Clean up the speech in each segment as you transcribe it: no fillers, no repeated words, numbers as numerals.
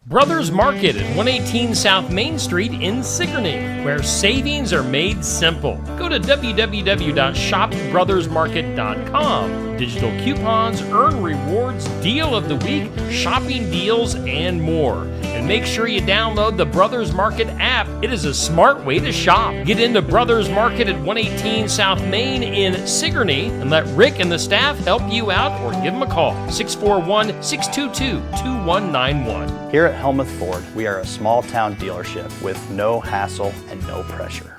Brothers Market at 118 South Main Street in Sigourney, where savings are made simple. Go to www.shopbrothersmarket.com. Digital coupons, earn rewards, deal of the week, shopping deals, and more. And make sure you download the Brothers Market app. It is a smart way to shop. Get into Brothers Market at 118 South Main in Sigourney and let Rick and the staff help you out or give them a call. 641-622-2191. Here at Helmuth Ford, we are a small town dealership with no hassle and no pressure.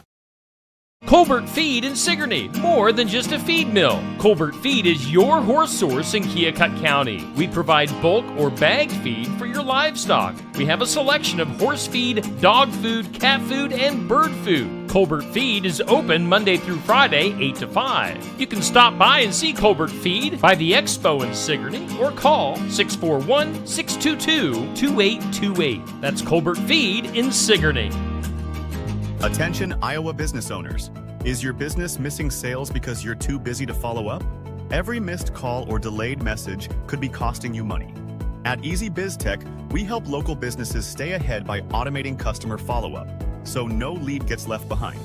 Colbert Feed in Sigourney, more than just a feed mill. Colbert Feed is your horse source in Keokuk County. We provide bulk or bag feed for your livestock. We have a selection of horse feed, dog food, cat food, and bird food. Colbert Feed is open Monday through Friday, 8 to 5. You can stop by and see Colbert Feed by the Expo in Sigourney or call 641-622-2828. That's Colbert Feed in Sigourney. Attention Iowa business owners. Is your business missing sales because you're too busy to follow up? Every missed call or delayed message could be costing you money. At Easy Biz Tech, we help local businesses stay ahead by automating customer follow-up, so no lead gets left behind.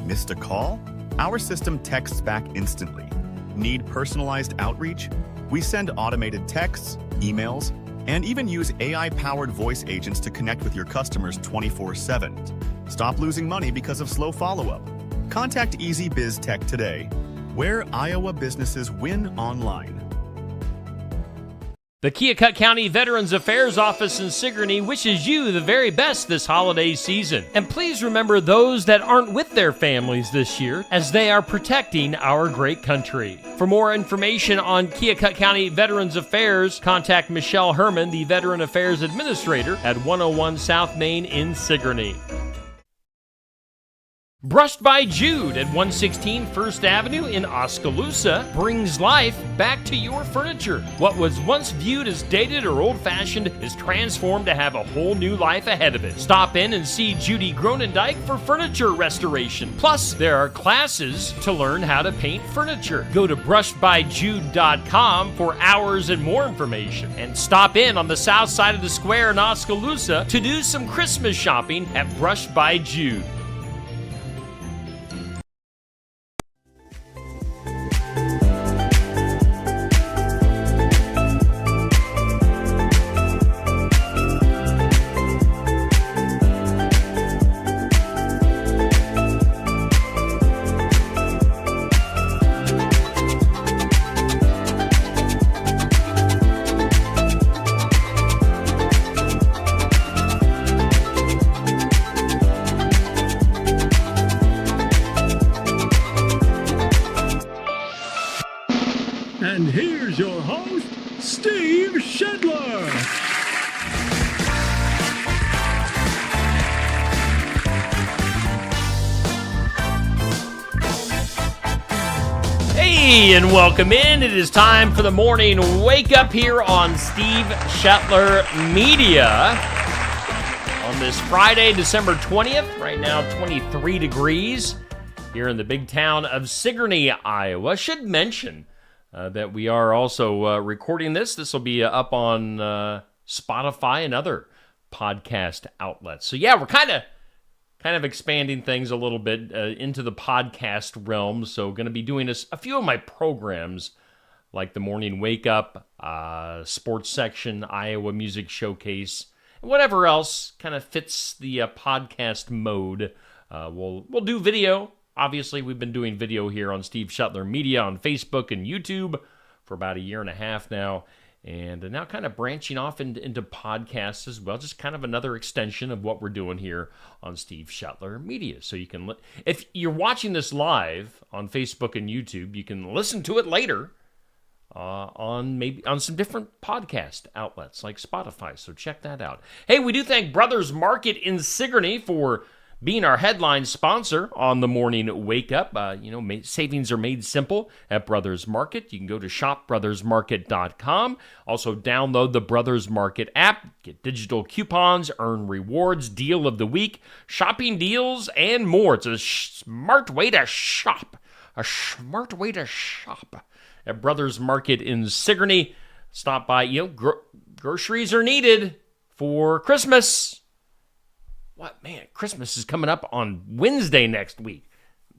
Missed a call? Our system texts back instantly. Need personalized outreach? We send automated texts, emails, and even use AI-powered voice agents to connect with your customers 24/7. Stop losing money because of slow follow-up. Contact Easy Biz Tech today, where Iowa businesses win online. The Keokuk County Veterans Affairs Office in Sigourney wishes you the very best this holiday season. And please remember those that aren't with their families this year, as they are protecting our great country. For more information on Keokuk County Veterans Affairs, contact Michelle Herman, the Veteran Affairs Administrator, at 101 South Main in Sigourney. Brushed by Jude at 116 First Avenue in Oskaloosa brings life back to your furniture. What was once viewed as dated or old-fashioned is transformed to have a whole new life ahead of it. Stop in and see Judy Gronendijk for furniture restoration. Plus, there are classes to learn how to paint furniture. Go to brushedbyjude.com for hours and more information. And stop in on the south side of the square in Oskaloosa to do some Christmas shopping at Brushed by Jude. And here's your host, Steve Shedler. Hey, and welcome in. It is time for the morning wake up here on Steve Shetler Media. On this Friday, December 20th, right now 23 degrees here in the big town of Sigourney, Iowa. Should mention that we are also recording this. This will be up on Spotify and other podcast outlets. So yeah, we're kind of expanding things a little bit into the podcast realm. So going to be doing a few of my programs like the Morning Wake Up, Sports Section, Iowa Music Showcase, and whatever else kind of fits the podcast mode. We'll do video. Obviously, we've been doing video here on Steve Shetler Media on Facebook and YouTube for about a year and a half now. And now kind of branching off into podcasts as well. Just kind of another extension of what we're doing here on Steve Shetler Media. So you can, if you're watching this live on Facebook and YouTube, you can listen to it later on some different podcast outlets like Spotify. So check that out. Hey, we do thank Brothers Market in Sigourney for being our headline sponsor on the Morning Wake Up. Savings are made simple at Brothers Market. You can go to shopbrothersmarket.com. Also, download the Brothers Market app. Get digital coupons, earn rewards, deal of the week, shopping deals, and more. It's a smart way to shop. A smart way to shop at Brothers Market in Sigourney. Stop by. Groceries are needed. for Christmas. What, man, Christmas is coming up on Wednesday next week.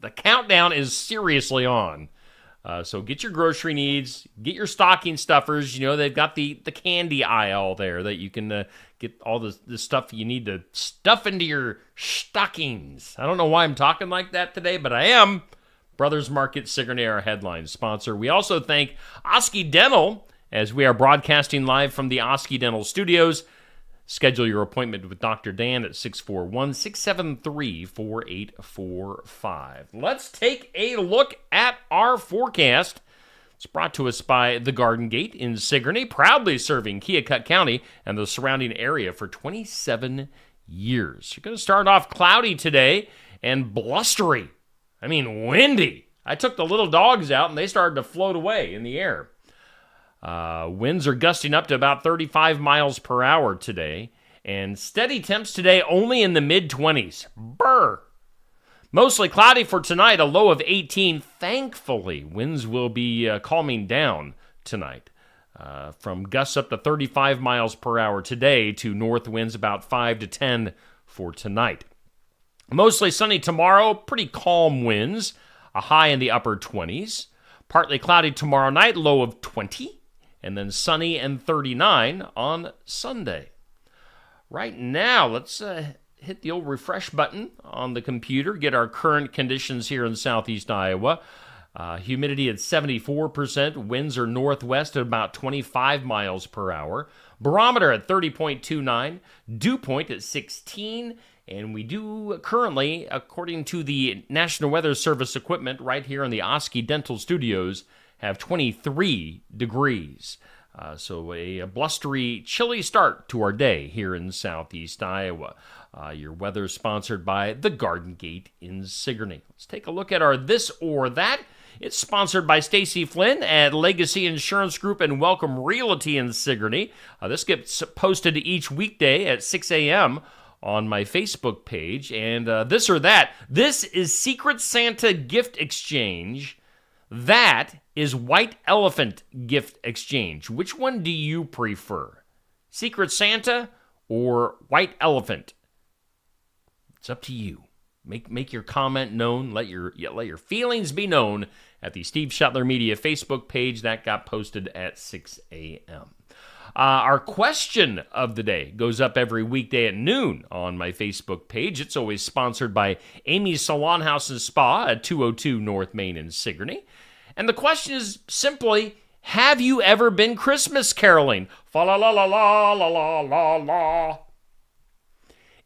The countdown is seriously on. So get your grocery needs, get your stocking stuffers. You know, they've got the candy aisle there that you can get all the stuff you need to stuff into your stockings. I don't know why I'm talking like that today, but I am. Brothers Market, Sigourney, our headline sponsor. We also thank Oski Dental as we are broadcasting live from the Oski Dental Studios. Schedule your appointment with Dr. Dan at 641-673-4845. Let's take a look at our forecast. It's brought to us by The Garden Gate in Sigourney, proudly serving Keokuk County and the surrounding area for 27 years. You're going to start off cloudy today and blustery. I mean, windy. I took the little dogs out and they started to float away in the air. Winds are gusting up to about 35 miles per hour today, and steady temps today only in the mid-20s. Brr! Mostly cloudy for tonight, a low of 18. Thankfully, winds will be calming down tonight. From gusts up to 35 miles per hour today to north winds about 5 to 10 for tonight. Mostly sunny tomorrow, pretty calm winds, a high in the upper 20s. Partly cloudy tomorrow night, low of 20. And then sunny and 39 on Sunday. Right now, let's hit the old refresh button on the computer, get our current conditions here in southeast Iowa. Humidity at 74%, winds are northwest at about 25 miles per hour. Barometer at 30.29, dew point at 16, and we do currently, according to the National Weather Service equipment right here in the Oski Dental Studios, have 23 degrees. So a blustery, chilly start to our day here in southeast Iowa. Your weather is sponsored by The Garden Gate in Sigourney. Let's take a look at our This or That. It's sponsored by Stacy Flynn at Legacy Insurance Group and Welcome Realty in Sigourney. This gets posted each weekday at 6 a.m. on my Facebook page. And This or That. This is Secret Santa Gift Exchange. That is White Elephant Gift Exchange. Which one do you prefer? Secret Santa or White Elephant? It's up to you. Make your comment known. Let your feelings be known at the Steve Shetler Media Facebook page. That got posted at 6 a.m. Our question of the day goes up every weekday at noon on my Facebook page. It's always sponsored by Amy's Salon House and Spa at 202 North Main in Sigourney. And the question is simply, have you ever been Christmas caroling? Fa la la la la la la la la.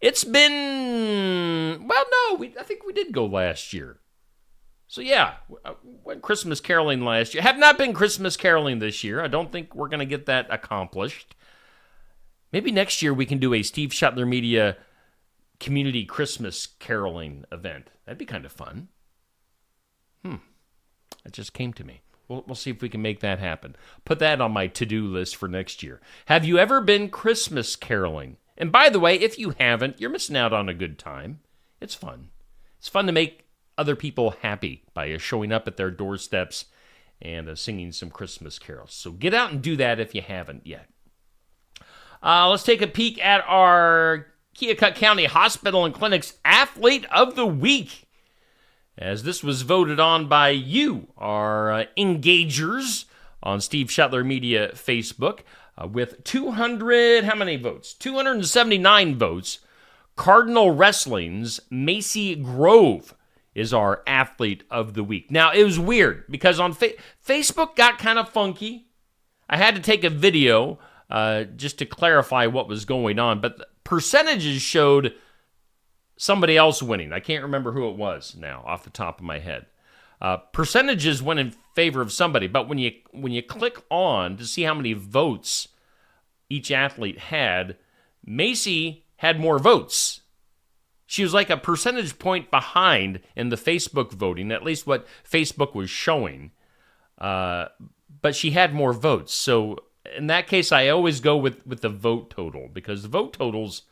It's been, well, no, I think we did go last year. So yeah, went Christmas caroling last year. Have not been Christmas caroling this year. I don't think we're going to get that accomplished. Maybe next year we can do a Steve Shetler Media community Christmas caroling event. That'd be kind of fun. That just came to me. We'll see if we can make that happen. Put that on my to-do list for next year. Have you ever been Christmas caroling? And by the way, if you haven't, you're missing out on a good time. It's fun. It's fun to make other people happy by showing up at their doorsteps and singing some Christmas carols. So get out and do that if you haven't yet. Let's take a peek at our Keokuk County Hospital and Clinic's Athlete of the Week, as this was voted on by you, our engagers on Steve Shetler Media Facebook, with 200, how many votes? 279 votes. Cardinal Wrestling's Macy Grove is our Athlete of the Week. Now, it was weird because on Facebook got kind of funky. I had to take a video just to clarify what was going on, but the percentages showed somebody else winning. I can't remember who it was now off the top of my head. Percentages went in favor of somebody, but when you click on to see how many votes each athlete had, Macy had more votes. She was like a percentage point behind in the Facebook voting, at least what Facebook was showing. But she had more votes. So in that case, I always go with the vote total, because the vote totals,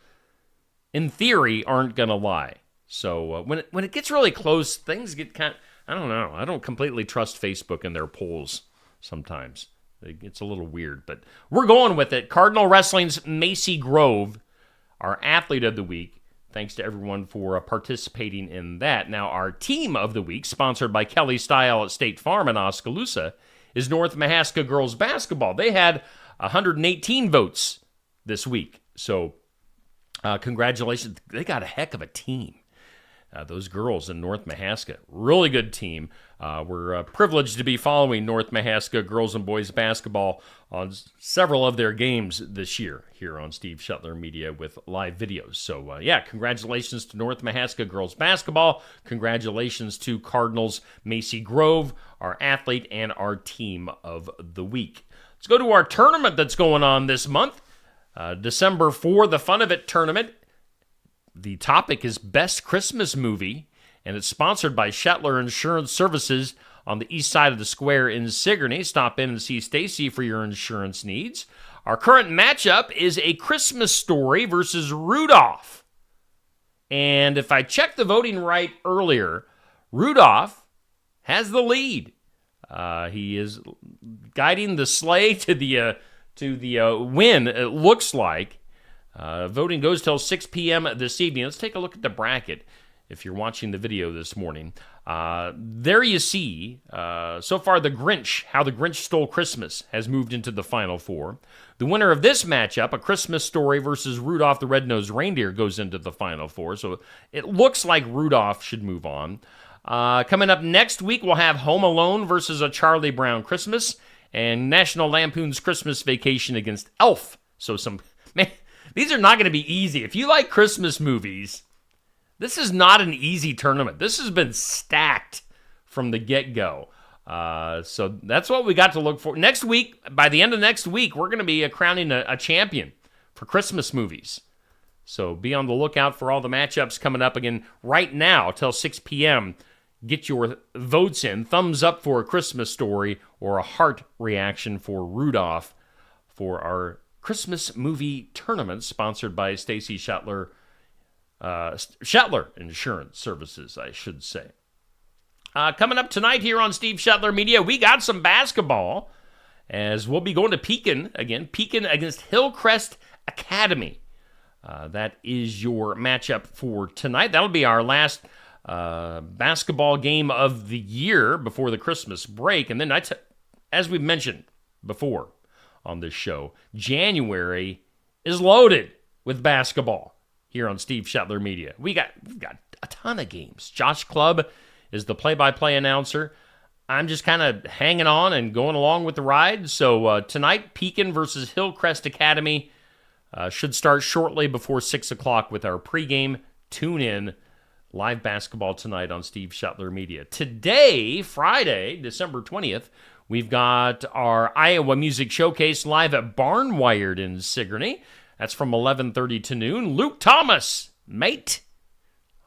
in theory, aren't going to lie. So when it gets really close, things get kind of, I don't know. I don't completely trust Facebook and their polls sometimes. It's a little weird, but we're going with it. Cardinal Wrestling's Macy Grove, our athlete of the week. Thanks to everyone for participating in that. Now, our team of the week, sponsored by Kelly Style at State Farm in Oskaloosa, is North Mahaska girls basketball. They had 118 votes this week. So, congratulations. They got a heck of a team. Those girls in North Mahaska, really good team. We're privileged to be following North Mahaska girls and boys basketball on several of their games this year here on Steve Shetler Media with live videos. So, congratulations to North Mahaska girls basketball. Congratulations to Cardinals Macy Grove, our athlete and our team of the week. Let's go to our tournament that's going on this month. December 4, the Fun of It tournament. The topic is Best Christmas Movie, and it's sponsored by Shetler Insurance Services on the east side of the square in Sigourney. Stop in and see Stacy for your insurance needs. Our current matchup is A Christmas Story versus Rudolph. And if I checked the voting right earlier, Rudolph has the lead. He is guiding the sleigh to the win, it looks like. Voting goes till 6 p.m. this evening. Let's take a look at the bracket if you're watching the video this morning. There you see, so far the Grinch, How the Grinch Stole Christmas, has moved into the Final Four. The winner of this matchup, A Christmas Story versus Rudolph the Red-Nosed Reindeer, goes into the Final Four. So it looks like Rudolph should move on. Coming up next week, we'll have Home Alone versus A Charlie Brown Christmas and National Lampoon's Christmas Vacation against Elf. So these are not going to be easy. If you like Christmas movies, this is not an easy tournament. This has been stacked from the get-go. So that's what we got to look for. Next week, by the end of next week, we're going to be crowning a champion for Christmas movies. So be on the lookout for all the matchups coming up again right now till 6 p.m. Get your votes in. Thumbs up for A Christmas Story or a heart reaction for Rudolph for our Christmas movie tournament sponsored by Stacy Shetler, Shetler Insurance Services, I should say. Coming up tonight here on Steve Shetler Media, we got some basketball as we'll be going to Pekin again. Pekin against Hillcrest Academy. That is your matchup for tonight. That'll be our last basketball game of the year before the Christmas break. And then, as we've mentioned before on this show, January is loaded with basketball here on Steve Shetler Media. We've got a ton of games. Josh Clubb is the play-by-play announcer. I'm just kind of hanging on and going along with the ride. So tonight, Pekin versus Hillcrest Academy should start shortly before 6 o'clock with our pregame. Tune in. Live basketball tonight on Steve Shetler Media. Today, Friday, December 20th, we've got our Iowa Music Showcase live at Barnwired in Sigourney. That's from 11:30 to noon. Luke Thomas, mate,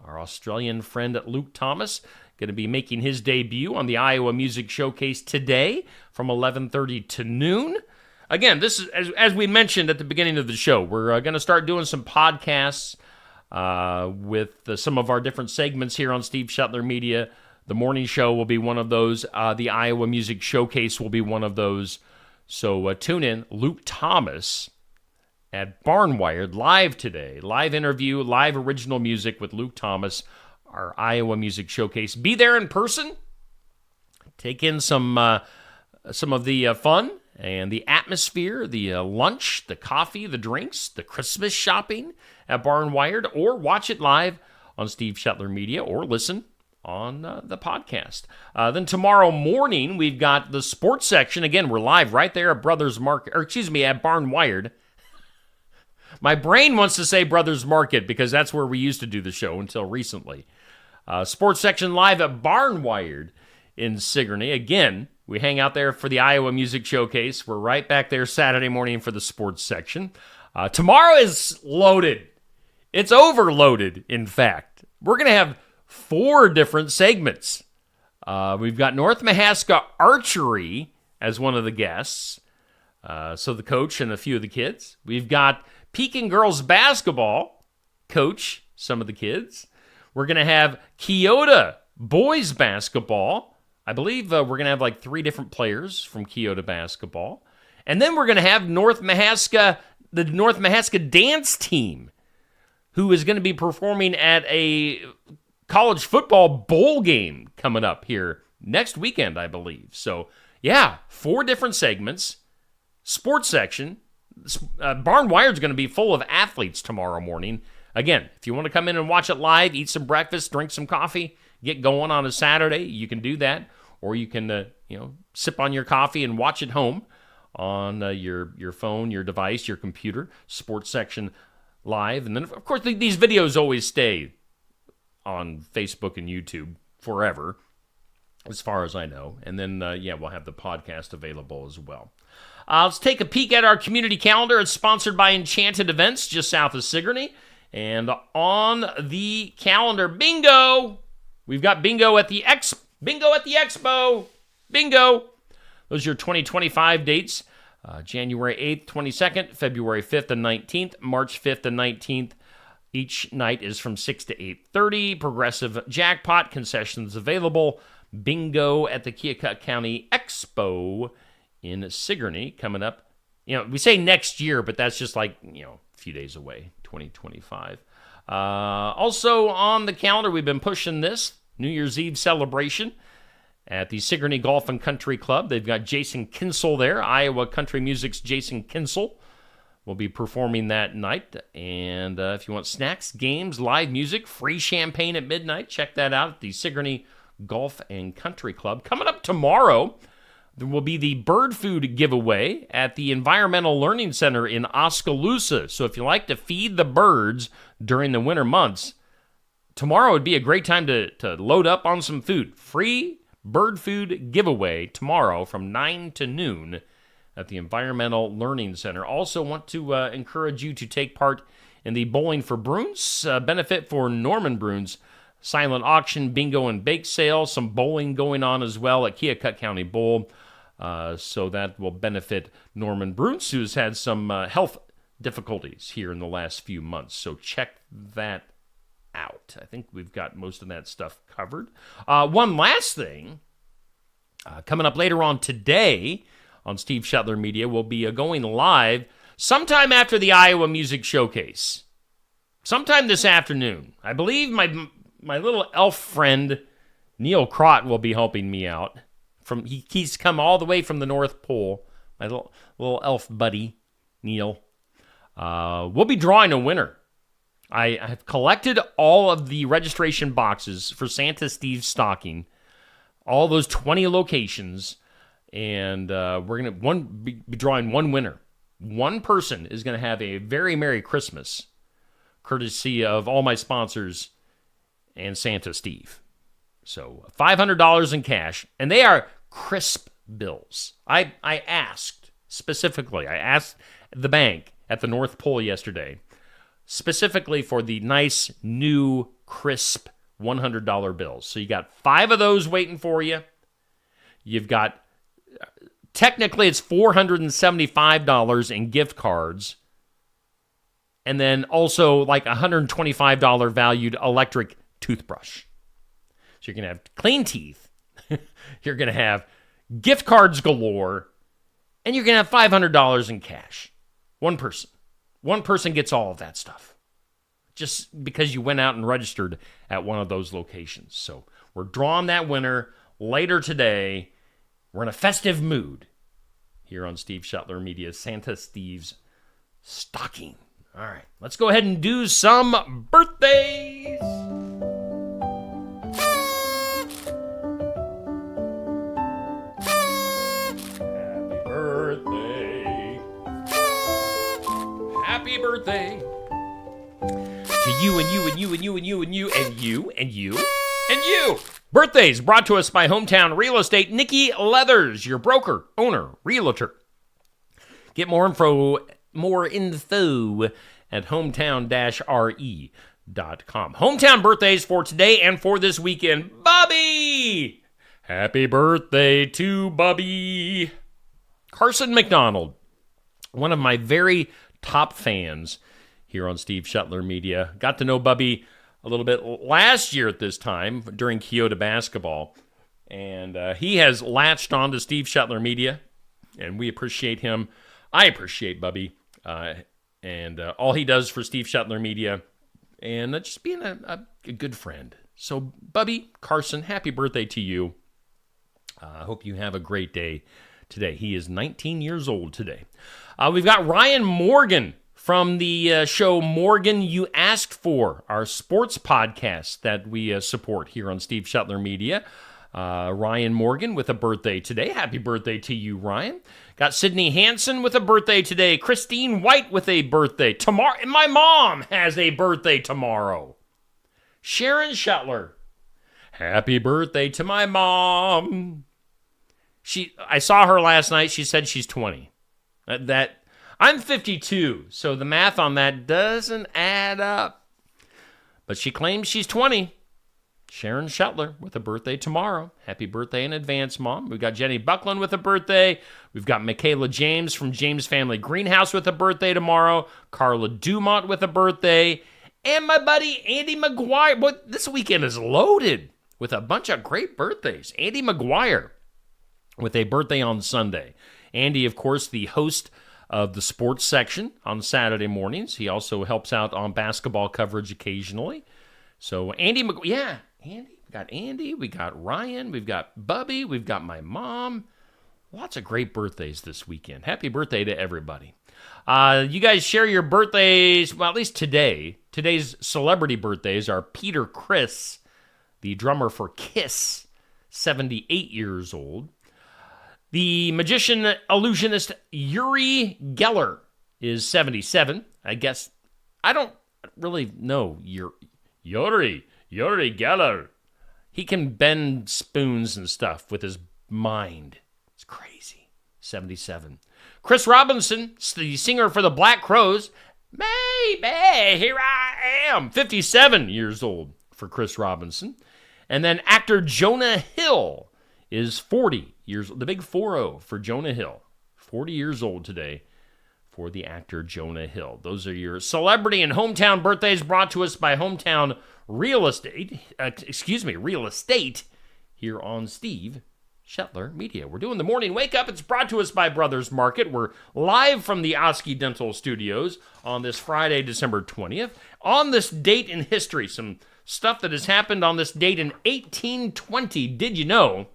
our Australian friend Luke Thomas, going to be making his debut on the Iowa Music Showcase today from 11:30 to noon. Again, this is, as we mentioned at the beginning of the show, we're going to start doing some podcasts with some of our different segments here on Steve Shetler Media. The morning show will be one of those. The Iowa Music Showcase will be one of those. So tune in. Luke Thomas at Barnwired live today. Live interview, live original music with Luke Thomas, our Iowa Music Showcase. Be there in person. Take in some of the fun and the atmosphere, the lunch, the coffee, the drinks, the Christmas shopping at Barnwired, or watch it live on Steve Shetler Media, or listen on the podcast. Then tomorrow morning, we've got the sports section. Again, we're live right there at at Barnwired. My brain wants to say Brothers Market because that's where we used to do the show until recently. Sports section live at Barnwired in Sigourney. Again, we hang out there for the Iowa Music Showcase. We're right back there Saturday morning for the sports section. Tomorrow is loaded. It's overloaded, in fact. We're going to have 4 different segments. We've got North Mahaska Archery as one of the guests. So the coach and a few of the kids. We've got Pekin Girls Basketball, coach some of the kids. We're going to have Keota Boys Basketball. I believe we're going to have like 3 different players from Keota Basketball. And then we're going to have the North Mahaska dance team, who is going to be performing at a college football bowl game coming up here next weekend, I believe. So, yeah, 4 different segments, sports section. Barn Wired's going to be full of athletes tomorrow morning. Again, if you want to come in and watch it live, eat some breakfast, drink some coffee, get going on a Saturday, you can do that. Or you can, sip on your coffee and watch at home on your phone, your device, your computer, sports section live. And then, of course, these videos always stay on Facebook and YouTube forever, as far as I know. And then, we'll have the podcast available as well. Let's take a peek at our community calendar. It's sponsored by Enchanted Events, just south of Sigourney. And on the calendar, bingo! We've got bingo at the expo. Bingo! Those are your 2025 dates. January 8th, 22nd, February 5th and 19th, March 5th and 19th. Each night is from 6 to 8:30. Progressive jackpot concessions available. Bingo at the Keokuk County Expo in Sigourney coming up. We say next year, but that's just like, a few days away, 2025. Also on the calendar, we've been pushing this New Year's Eve celebration at the Sigourney Golf and Country Club. They've got Jason Kinsel there. Iowa Country Music's Jason Kinsel will be performing that night. And if you want snacks, games, live music, free champagne at midnight, check that out at the Sigourney Golf and Country Club. Coming up tomorrow, there will be the bird food giveaway at the Environmental Learning Center in Oskaloosa. So if you like to feed the birds during the winter months, tomorrow would be a great time to load up on some food. Free bird food giveaway tomorrow from 9 to noon at the Environmental Learning Center. Also want to encourage you to take part in the Bowling for Bruins benefit for Norman Bruins silent auction, bingo, and bake sale. Some bowling going on as well at Keokuk County Bowl. So that will benefit Norman Bruins, who's had some health difficulties here in the last few months. So check that out. I think we've got most of that stuff covered. One last thing, coming up later on today on Steve Shetler Media, we'll be going live sometime after the Iowa Music Showcase. Sometime this afternoon. I believe my little elf friend, Neil Crott, will be helping me out. He's come all the way from the North Pole. My little elf buddy, Neil. We'll be drawing a winner. I have collected all of the registration boxes for Santa Steve's stocking, all those 20 locations, and we're going to be drawing one winner. One person is going to have a very Merry Christmas, courtesy of all my sponsors and Santa Steve. So $500 in cash, and they are crisp bills. I asked the bank at the North Pole yesterday, specifically for the nice, new, crisp $100 bills. So you got 5 of those waiting for you. You've got, technically it's $475 in gift cards, and then also like $125 valued electric toothbrush. So you're going to have clean teeth, you're going to have gift cards galore, and you're going to have $500 in cash. One person. One person gets all of that stuff, just because you went out and registered at one of those locations. So we're drawing that winner later today. We're in a festive mood here on Steve Shetler Media's Santa Steve's Stocking. All right, let's go ahead and do some birthdays. Happy birthday to you and you and you and you and you and you and you and you and you. Birthdays brought to us by Hometown Real Estate. Nikki Leathers, your broker, owner, realtor. Get more info at hometown-re.com. Hometown birthdays for today and for this weekend. Bobby! Happy birthday to Bobby. Carson McDonald, one of my very top fans here on Steve Shetler Media. Got to know Bubby a little bit last year at this time during Keota basketball, and he has latched on to Steve Shetler Media and we appreciate him. I appreciate Bubby and all he does for Steve Shetler Media, and just being a good friend. So, Bubby Carson, happy birthday to you. I hope you have a great day today. He is 19 years old today. We've got Ryan Morgan from the show Morgan You Asked For, our sports podcast that we support here on Steve Shetler Media. Ryan Morgan with a birthday today. Happy birthday to you, Ryan. Got Sydney Hansen with a birthday today. Christine White with a birthday tomorrow. And my mom has a birthday tomorrow. Sharon Shetler. Happy birthday to my mom. I saw her last night. She said she's 20. I'm 52, so the math on that doesn't add up. But she claims she's 20. Sharon Shetler with a birthday tomorrow. Happy birthday in advance, Mom. We've got Jenny Buckland with a birthday. We've got Michaela James from James Family Greenhouse with a birthday tomorrow. Carla Dumont with a birthday. And my buddy Andy McGuire. Boy, this weekend is loaded with a bunch of great birthdays. Andy McGuire with a birthday on Sunday. Andy, of course, the host of the sports section on Saturday mornings. He also helps out on basketball coverage occasionally. So Andy, Andy. We got Andy, we got Ryan, we've got Bubby, we've got my mom. Lots of great birthdays this weekend. Happy birthday to everybody. You guys share your birthdays, well, at least today. Today's celebrity birthdays are Peter Criss, the drummer for Kiss, 78 years old. The magician illusionist Uri Geller is 77. I guess, I don't really know Uri Geller. He can bend spoons and stuff with his mind. It's crazy. 77. Chris Robinson, the singer for the Black Crowes. Baby, here I am. 57 years old for Chris Robinson. And then actor Jonah Hill is 40 years old. The big 40 for Jonah Hill. 40 years old today for the actor Jonah Hill. Those are your celebrity and hometown birthdays brought to us by Hometown Real Estate here on Steve Shetler Media. We're doing the morning wake up. It's brought to us by Brothers Market. We're live from the Oski Dental Studios on this Friday, December 20th. On this date in history, some stuff that has happened on this date in 1820. Did you know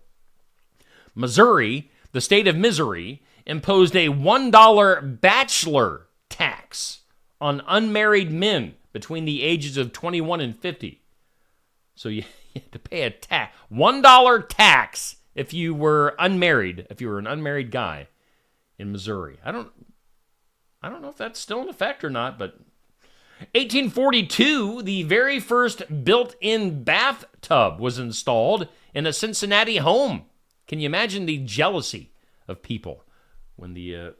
Missouri, the state of Missouri, imposed a $1 bachelor tax on unmarried men between the ages of 21 and 50. So you had to pay a $1 tax if you were unmarried, if you were an unmarried guy in Missouri. I don't know if that's still in effect or not, but 1842, the very first built-in bathtub was installed in a Cincinnati home. Can you imagine the jealousy of people when their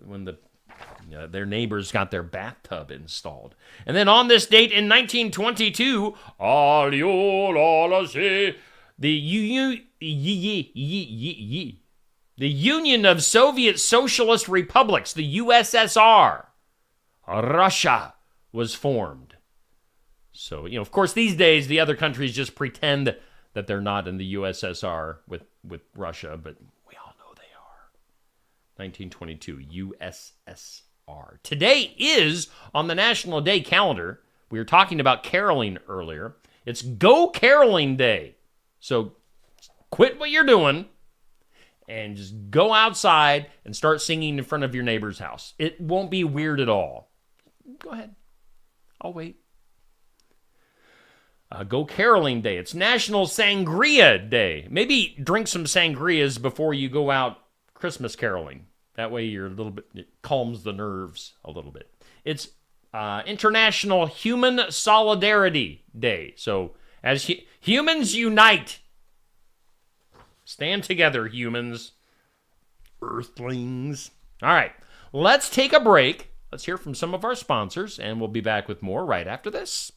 neighbors got their bathtub installed? And then on this date in 1922, the Union of Soviet Socialist Republics, the USSR, Russia, was formed. So, of course, these days, the other countries just pretend that they're not in the USSR with Russia, but we all know they are. 1922, USSR. Today is, on the National Day calendar, we were talking about caroling earlier, it's Go Caroling Day. So quit what you're doing and just go outside and start singing in front of your neighbor's house. It won't be weird at all. Go ahead. I'll wait. Go Caroling Day. It's National Sangria Day. Maybe drink some sangrias before you go out Christmas caroling. That way it calms the nerves a little bit. It's International Human Solidarity Day. So as humans unite. Stand together, humans. Earthlings. All right, let's take a break. Let's hear from some of our sponsors, and we'll be back with more right after this.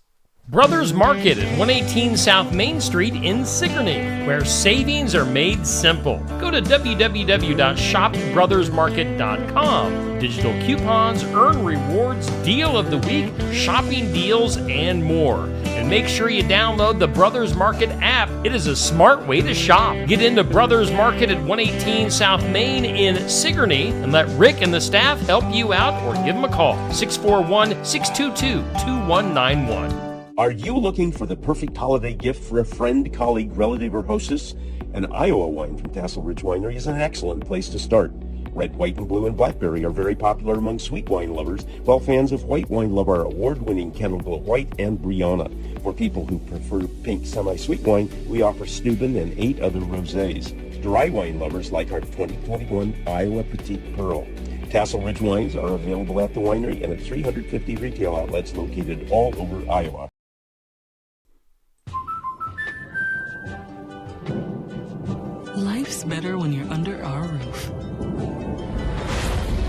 Brothers Market at 118 South Main Street in Sigourney, where savings are made simple. Go to www.shopbrothersmarket.com. Digital coupons, earn rewards, deal of the week, shopping deals, and more. And And make sure you download the Brothers Market app. It is a smart way to shop. Get into Brothers Market at 118 South Main in Sigourney and let Rick and the staff help you out, or give them a call, 641-622-2191. Are you looking for the perfect holiday gift for a friend, colleague, relative, or hostess? An Iowa wine from Tassel Ridge Winery is an excellent place to start. Red, white, and blue and blackberry are very popular among sweet wine lovers, while fans of white wine love our award-winning Kennel Gold White and Brianna. For people who prefer pink semi-sweet wine, we offer Steuben and 8 other rosés. Dry wine lovers like our 2021 Iowa Petite Pearl. Tassel Ridge wines are available at the winery and at 350 retail outlets located all over Iowa. Life's better when you're under our roof.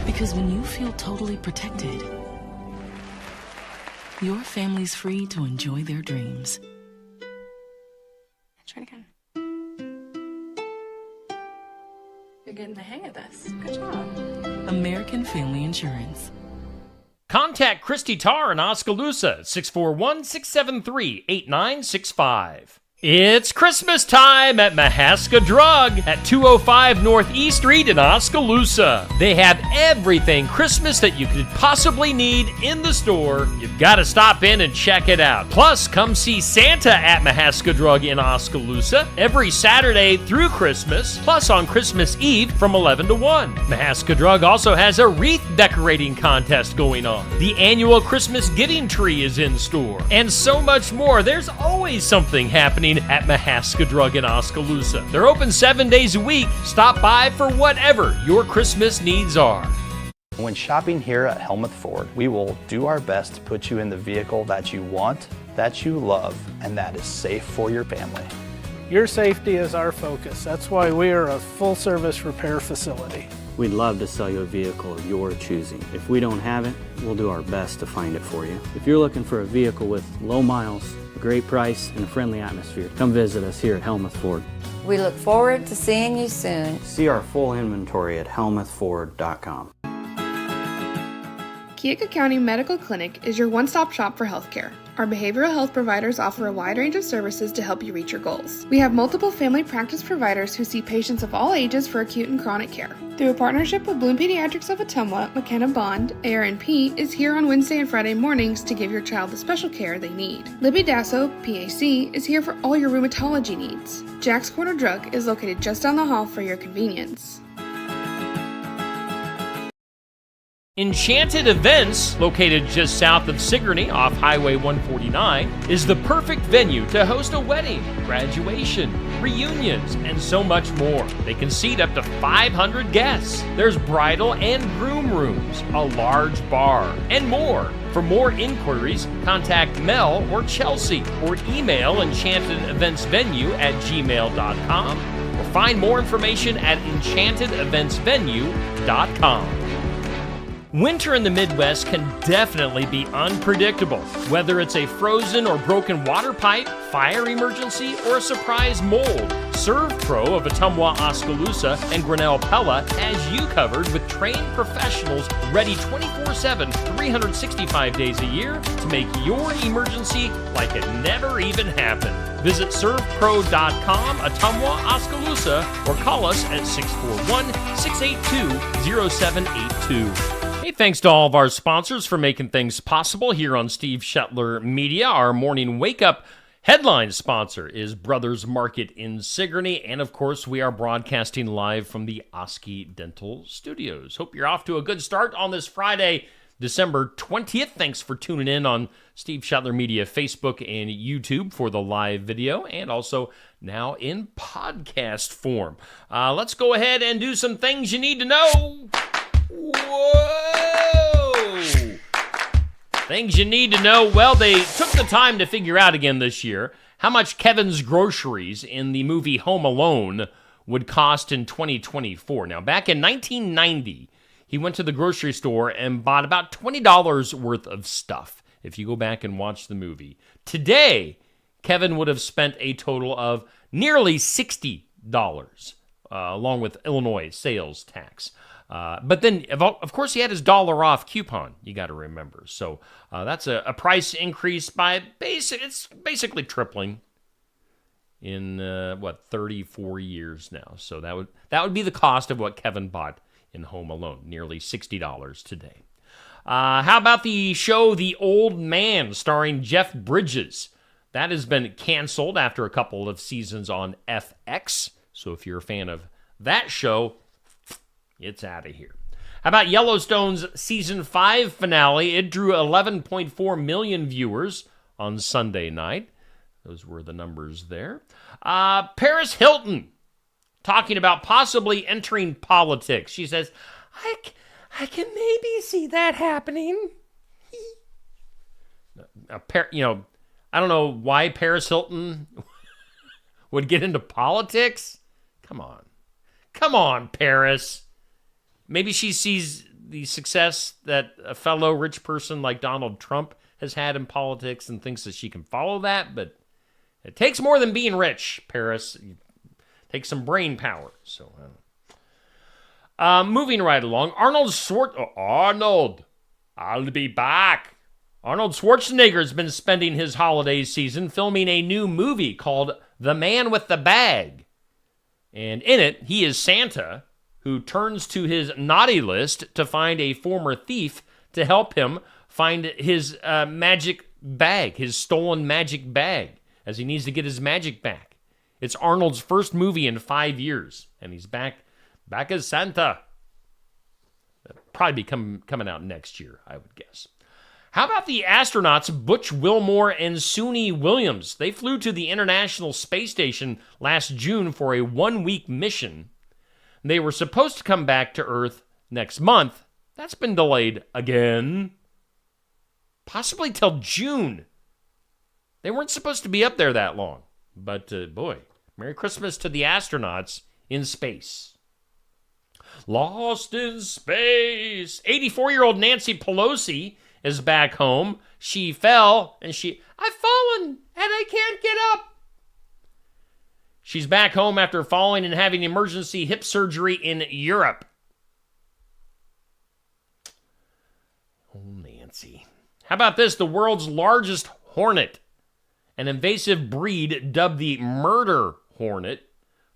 Because when you feel totally protected, your family's free to enjoy their dreams. Try it again. You're getting the hang of this. Good job. American Family Insurance. Contact Christy Tarr in Oskaloosa at 641-673-8965. It's Christmas time at Mahaska Drug at 205 Northeast Street in Oskaloosa. They have everything Christmas that you could possibly need in the store. You've got to stop in and check it out. Plus, come see Santa at Mahaska Drug in Oskaloosa every Saturday through Christmas, plus on Christmas Eve from 11 to 1. Mahaska Drug also has a wreath decorating contest going on. The annual Christmas giving tree is in store, and so much more. There's always something happening at Mahaska Drug in Oskaloosa. They're open 7 days a week. Stop by for whatever your Christmas needs are. When shopping here at Helmuth Ford, we will do our best to put you in the vehicle that you want, that you love, and that is safe for your family. Your safety is our focus. That's why we are a full-service repair facility. We'd love to sell you a vehicle of your choosing. If we don't have it, we'll do our best to find it for you. If you're looking for a vehicle with low miles, a great price, and a friendly atmosphere, come visit us here at Helmuth Ford. We look forward to seeing you soon. See our full inventory at helmuthford.com. Keokuk County Medical Clinic is your one-stop shop for healthcare. Our behavioral health providers offer a wide range of services to help you reach your goals. We have multiple family practice providers who see patients of all ages for acute and chronic care. Through a partnership with Bloom Pediatrics of Ottumwa, McKenna Bond, ARNP, is here on Wednesday and Friday mornings to give your child the special care they need. Libby Dasso, PAC, is here for all your rheumatology needs. Jack's Corner Drug is located just down the hall for your convenience. Enchanted Events, located just south of Sigourney off Highway 149, is the perfect venue to host a wedding, graduation, reunions, and so much more. They can seat up to 500 guests. There's bridal and groom rooms, a large bar, and more. For more inquiries, contact Mel or Chelsea, or email enchantedeventsvenue@gmail.com, or find more information at enchantedeventsvenue.com. Winter in the Midwest can definitely be unpredictable. Whether it's a frozen or broken water pipe, fire emergency, or a surprise mold, ServPro of Ottumwa, Oskaloosa, and Grinnell Pella has you covered with trained professionals ready 24/7, 365 days a year to make your emergency like it never even happened. Visit servpro.com, Ottumwa, Oskaloosa, or call us at 641-682-0782. Hey, thanks to all of our sponsors for making things possible here on Steve Shetler Media. Our morning wake-up headline sponsor is Brothers Market in Sigourney, and of course, we are broadcasting live from the Oski Dental Studios. Hope you're off to a good start on this Friday, December 20th. Thanks for tuning in on Steve Shetler Media Facebook and YouTube for the live video, and also now in podcast form. Let's go ahead and do some things you need to know. Whoa! Things you need to know. Well, they took the time to figure out again this year how much Kevin's groceries in the movie Home Alone would cost in 2024. Now, back in 1990, he went to the grocery store and bought about $20 worth of stuff, if you go back and watch the movie. Today, Kevin would have spent a total of nearly $60, along with Illinois sales tax. But then, of course, he had his $1 off coupon, you got to remember. So that's a price increase by it's basically tripling in, 34 years now. So that would be the cost of what Kevin bought in Home Alone, nearly $60 today. How about the show The Old Man, starring Jeff Bridges? That has been canceled after a couple of seasons on FX. So if you're a fan of that show, it's out of here. How about Yellowstone's Season 5 finale? It drew 11.4 million viewers on Sunday night. Those were the numbers there. Paris Hilton, talking about possibly entering politics. She says, I can maybe see that happening. I don't know why Paris Hilton would get into politics. Come on, Paris. Maybe she sees the success that a fellow rich person like Donald Trump has had in politics and thinks that she can follow that, but it takes more than being rich, Paris. It takes some brain power. So, moving right along, Arnold, I'll be back. Arnold Schwarzenegger has been spending his holiday season filming a new movie called The Man with the Bag. And in it, he is Santa, who turns to his naughty list to find a former thief to help him find his magic bag, his stolen magic bag, as he needs to get his magic back. It's Arnold's first movie in 5 years, and he's back as Santa. That'll probably be coming out next year, I would guess. How about the astronauts Butch Wilmore and Suni Williams? They flew to the International Space Station last June for a 1-week mission. They were supposed to come back to Earth next month. That's been delayed again. Possibly till June. They weren't supposed to be up there that long. But, boy, Merry Christmas to the astronauts in space. Lost in space. 84-year-old Nancy Pelosi is back home. She fell, and I've fallen, and I can't get up. She's back home after falling and having emergency hip surgery in Europe. Oh, Nancy. How about this? The world's largest hornet, an invasive breed dubbed the murder hornet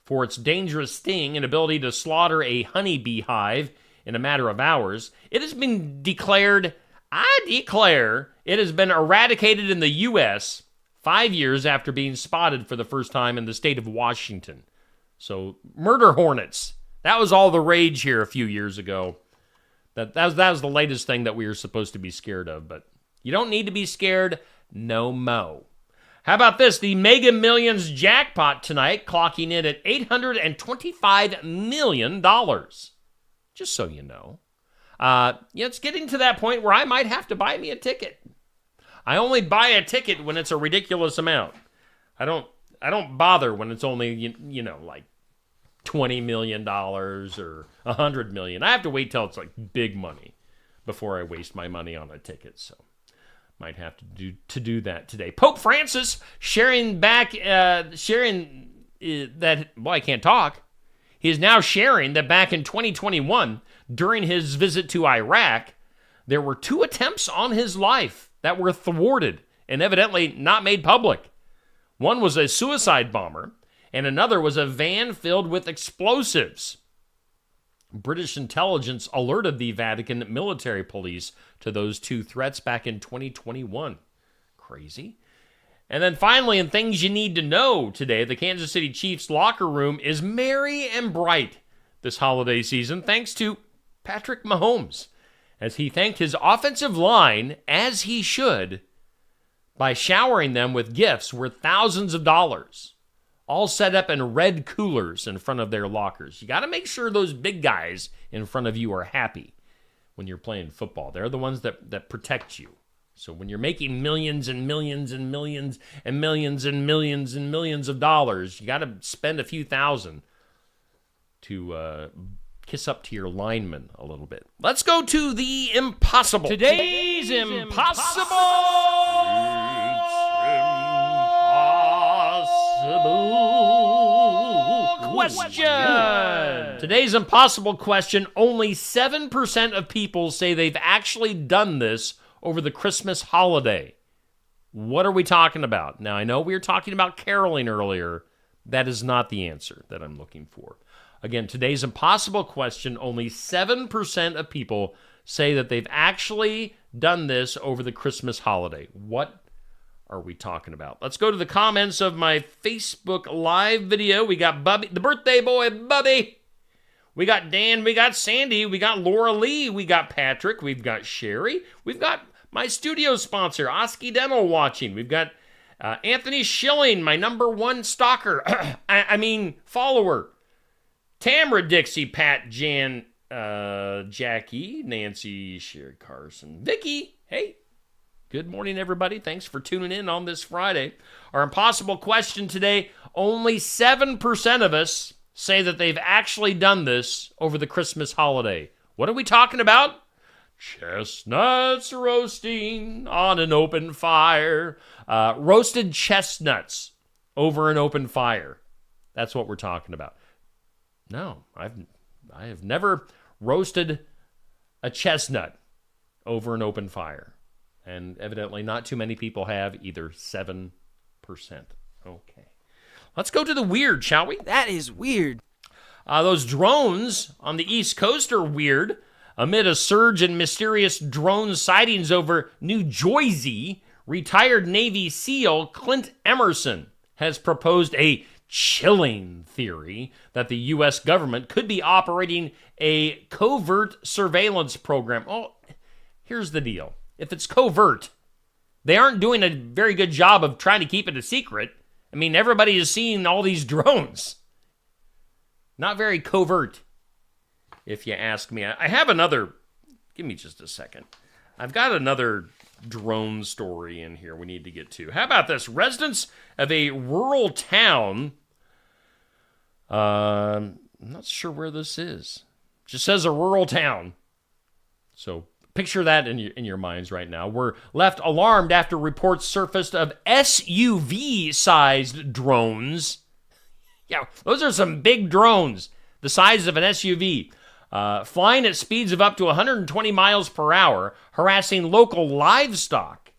for its dangerous sting and ability to slaughter a honeybee hive in a matter of hours. It has been declared, I declare, it has been eradicated in the U.S. 5 years after being spotted for the first time in the state of Washington. So, murder hornets. That was all the rage here a few years ago. That was the latest thing that we were supposed to be scared of. But you don't need to be scared no mo. How about this? The Mega Millions jackpot tonight, clocking in at $825 million. Just so you know. It's getting to that point where I might have to buy me a ticket. I only buy a ticket when it's a ridiculous amount. I don't bother when it's only, like $20 million or $100 million. I have to wait till it's like big money before I waste my money on a ticket. So might have to do that today. Pope Francis sharing that, I can't talk. He is now sharing that back in 2021, during his visit to Iraq, there were 2 attempts on his life that were thwarted and evidently not made public. One was a suicide bomber, and another was a van filled with explosives. British intelligence alerted the Vatican military police to those 2 threats back in 2021. Crazy. And then finally, in things you need to know today, the Kansas City Chiefs locker room is merry and bright this holiday season thanks to Patrick Mahomes, as he thanked his offensive line, as he should, by showering them with gifts worth thousands of dollars, all set up in red coolers in front of their lockers. You got to make sure those big guys in front of you are happy when you're playing football. They're the ones that protect you. So when you're making millions and millions and millions and millions and millions and millions of dollars, you got to spend a few thousand to kiss up to your lineman a little bit. Let's go to the impossible. Today's impossible. question. Today's impossible question. Only 7% of people say they've actually done this over the Christmas holiday. What are we talking about? Now, I know we were talking about caroling earlier. That is not the answer that I'm looking for. Again, today's impossible question. Only 7% of people say that they've actually done this over the Christmas holiday. What are we talking about? Let's go to the comments of my Facebook Live video. We got Bubby, the birthday boy, Bubby. We got Dan, we got Sandy, we got Laura Lee, we got Patrick, we've got Sherry, we've got my studio sponsor, Oski Dental, watching. We've got Anthony Schilling, my #1 stalker, follower. Tamara, Dixie, Pat, Jan, Jackie, Nancy, Sherry Carson, Vicky, hey. Good morning, everybody. Thanks for tuning in on this Friday. Our impossible question today, only 7% of us say that they've actually done this over the Christmas holiday. What are we talking about? Chestnuts roasting on an open fire. Roasted chestnuts over an open fire. That's what we're talking about. No, I have never roasted a chestnut over an open fire. And evidently not too many people have either. 7%. Okay. Let's go to the weird, shall we? That is weird. Those drones on the East Coast are weird. Amid a surge in mysterious drone sightings over New Jersey, retired Navy SEAL Clint Emerson has proposed a chilling theory that the U.S. government could be operating a covert surveillance program. Oh, here's the deal. If it's covert, they aren't doing a very good job of trying to keep it a secret. I mean, everybody is seeing all these drones. Not very covert, if you ask me. I have another, give me just a second. I've got another drone story in here we need to get to. How about this? Residents of a rural town, I'm not sure where this is. Just says a rural town. So picture that in your minds right now. We're left alarmed after reports surfaced of SUV-sized drones. Yeah, those are some big drones, the size of an SUV, flying at speeds of up to 120 miles per hour, harassing local livestock.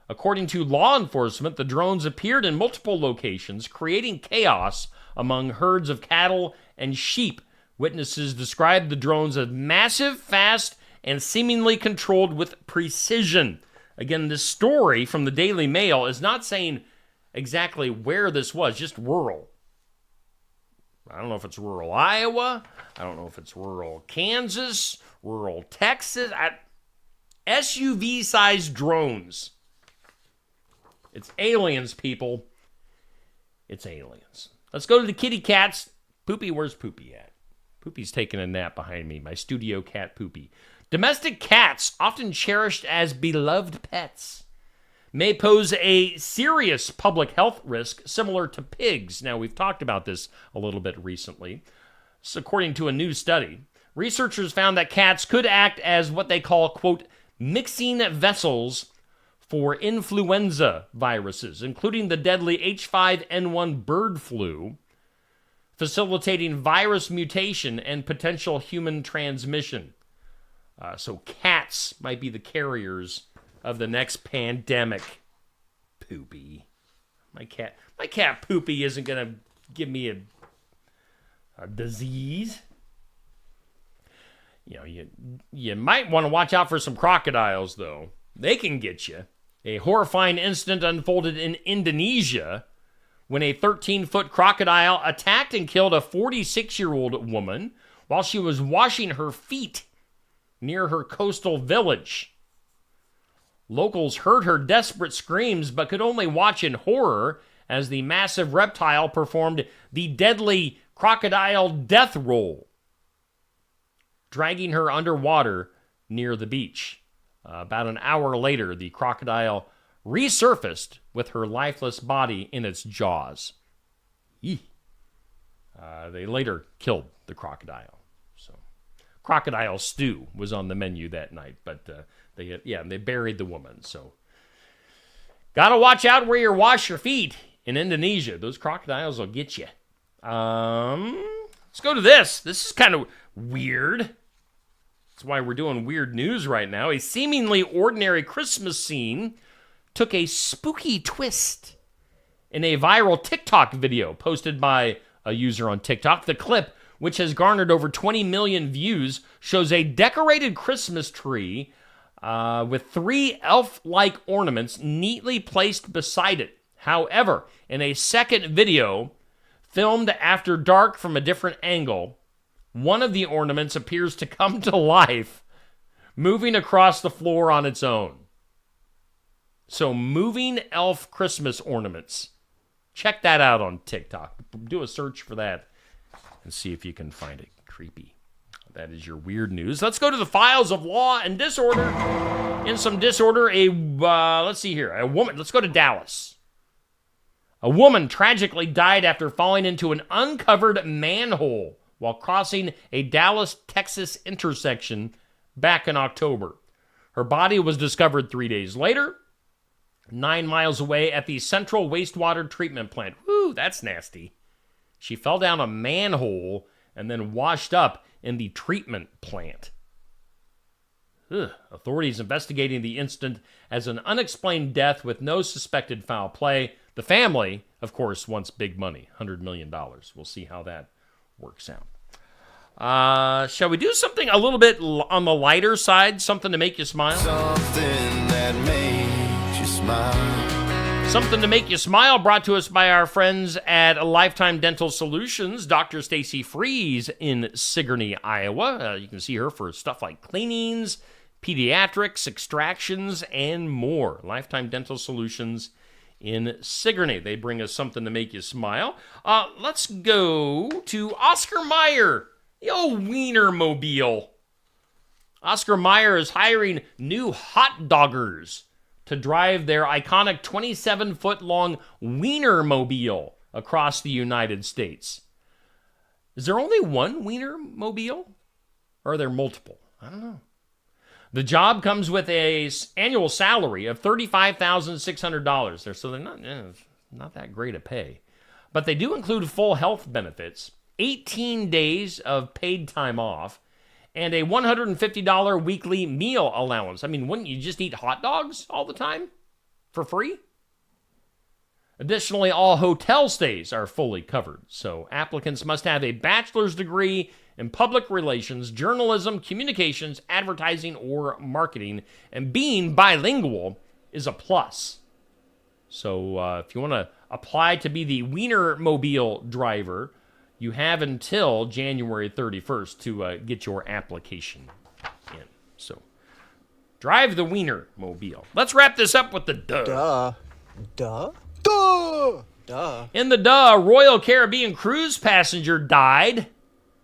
According to law enforcement, the drones appeared in multiple locations, creating chaos among herds of cattle and sheep. Witnesses described the drones as massive, fast, and seemingly controlled with precision. Again, this story from the Daily Mail is not saying exactly where this was, just rural. I don't know if it's rural Iowa. I don't know if it's rural Kansas, rural Texas. SUV-sized drones. It's aliens, people. It's aliens. Let's go to the kitty cats. Poopy, where's Poopy at? Poopy's taking a nap behind me. My studio cat, Poopy. Domestic cats, often cherished as beloved pets, may pose a serious public health risk similar to pigs. Now, we've talked about this a little bit recently. So, according to a new study, researchers found that cats could act as what they call, quote, mixing vessels for influenza viruses, including the deadly H5N1 bird flu, facilitating virus mutation and potential human transmission. So cats might be the carriers of the next pandemic. Poopy. My cat Poopy isn't going to give me a disease. You know, you might want to watch out for some crocodiles, though. They can get you. A horrifying incident unfolded in Indonesia when a 13-foot crocodile attacked and killed a 46-year-old woman while she was washing her feet near her coastal village. Locals heard her desperate screams but could only watch in horror as the massive reptile performed the deadly crocodile death roll, dragging her underwater near the beach. About an hour later, the crocodile resurfaced with her lifeless body in its jaws. They later killed the crocodile. Crocodile stew was on the menu that night, but they buried the woman. So, gotta watch out where you wash your feet in Indonesia. Those crocodiles will get you. Let's go to this. This is kind of weird. That's why we're doing weird news right now. A seemingly ordinary Christmas scene took a spooky twist in a viral TikTok video posted by a user on TikTok. The clip, which has garnered over 20 million views, shows a decorated Christmas tree with 3 elf-like ornaments neatly placed beside it. However, in a second video filmed after dark from a different angle, one of the ornaments appears to come to life, moving across the floor on its own. So, moving elf Christmas ornaments. Check that out on TikTok. Do a search for that and see if you can find it. Creepy. That is your weird news. Let's go to the files of law and disorder. In some disorder, let's see here. A woman, let's go to Dallas. A woman tragically died after falling into an uncovered manhole while crossing a Dallas, Texas intersection back in October. Her body was discovered 3 days later, 9 miles away at the Central Wastewater Treatment Plant. Whew, that's nasty. She fell down a manhole and then washed up in the treatment plant. Authorities investigating the incident as an unexplained death with no suspected foul play. The family, of course, wants big money, $100 million. We'll see how that works out. Shall we do something a little bit on the lighter side? Something to make you smile? Something that makes you smile. Something to make you smile, brought to us by our friends at Lifetime Dental Solutions. Dr. Stacy Freeze in Sigourney, Iowa. You can see her for stuff like cleanings, pediatrics, extractions, and more. Lifetime Dental Solutions in Sigourney. They bring us something to make you smile. Let's go to Oscar Mayer, the old Wienermobile. Oscar Mayer is hiring new hot doggers to drive their iconic 27-foot-long Wienermobile across the United States. Is there only one Wienermobile? Or are there multiple? I don't know. The job comes with an annual salary of $35,600. So they're not that great a pay. But they do include full health benefits, 18 days of paid time off, and a $150 weekly meal allowance. I mean, wouldn't you just eat hot dogs all the time for free? Additionally, all hotel stays are fully covered. So applicants must have a bachelor's degree in public relations, journalism, communications, advertising, or marketing. And being bilingual is a plus. So if you want to apply to be the Wienermobile driver, you have until January 31st to get your application in. So drive the Wienermobile. Let's wrap this up with the duh. Duh. In the Royal Caribbean cruise passenger died,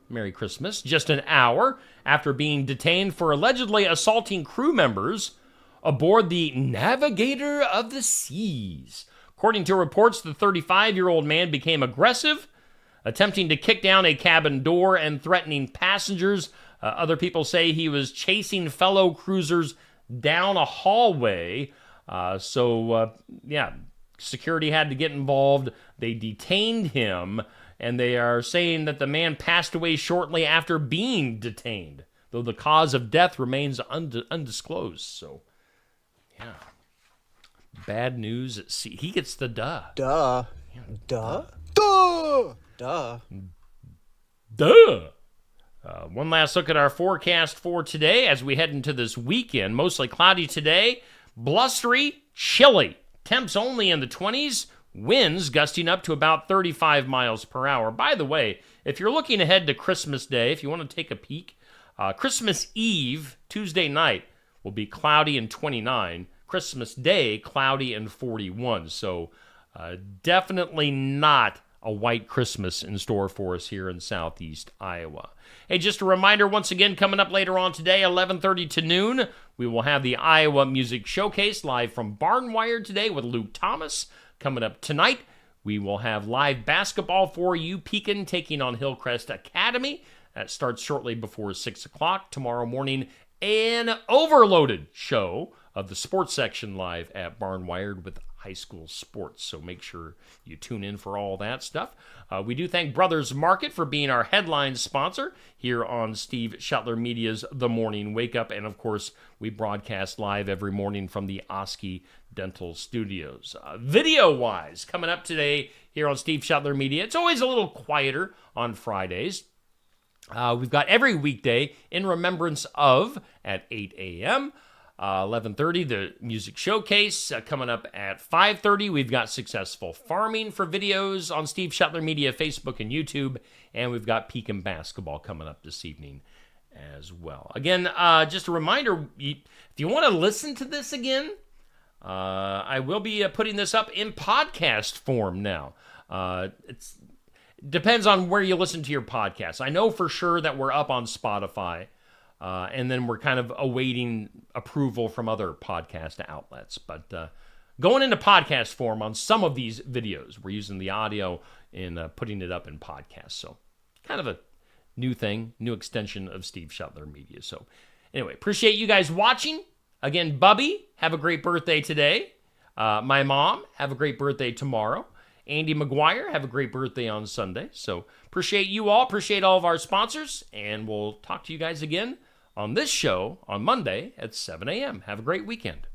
Merry Christmas, just an hour after being detained for allegedly assaulting crew members aboard the Navigator of the Seas. According to reports, the 35-year-old man became aggressive, attempting to kick down a cabin door and threatening passengers. Other people say he was chasing fellow cruisers down a hallway. Security had to get involved. They detained him, and they are saying that the man passed away shortly after being detained, though the cause of death remains undisclosed. So, yeah. Bad news at sea. He gets the duh. Duh. Yeah. Duh. Duh. Duh. Duh. One last look at our forecast for today as we head into this weekend. Mostly cloudy today, blustery, chilly. Temps only in the 20s, winds gusting up to about 35 miles per hour. By the way, if you're looking ahead to Christmas Day, if you want to take a peek, Christmas Eve, Tuesday night, will be cloudy and 29. Christmas Day, cloudy and 41. So definitely not a white Christmas in store for us here in southeast Iowa. Hey, just a reminder, once again, coming up later on today, 11:30 to noon, we will have the Iowa Music Showcase live from Barnwired today with Luke Thomas. Coming up tonight, we will have live basketball for you, Pekin taking on Hillcrest Academy. That starts shortly before 6 o'clock. Tomorrow morning, an overloaded show of the sports section live at Barnwired with high school sports. So make sure you tune in for all that stuff. We do thank Brothers Market for being our headline sponsor here on Steve Shetler Media's The Morning Wake Up. And, of course, we broadcast live every morning from the Oski Dental Studios. Video-wise, coming up today here on Steve Shetler Media, it's always a little quieter on Fridays. We've got every weekday in remembrance of at 8 a.m., 11:30, the music showcase. Coming up at 5:30, we've got Successful Farming for videos on Steve Shetler Media, Facebook and YouTube. And we've got Pekin Basketball coming up this evening as well. Again, just a reminder, if you want to listen to this again, I will be putting this up in podcast form now. It depends on where you listen to your podcast. I know for sure that we're up on Spotify. And then we're kind of awaiting approval from other podcast outlets. But going into podcast form on some of these videos, we're using the audio and putting it up in podcasts. So kind of a new thing, new extension of Steve Shetler Media. So anyway, appreciate you guys watching. Again, Bubby, have a great birthday today. My mom, have a great birthday tomorrow. Andy McGuire, have a great birthday on Sunday. So appreciate you all. Appreciate all of our sponsors. And we'll talk to you guys again on this show on Monday at 7 a.m. Have a great weekend.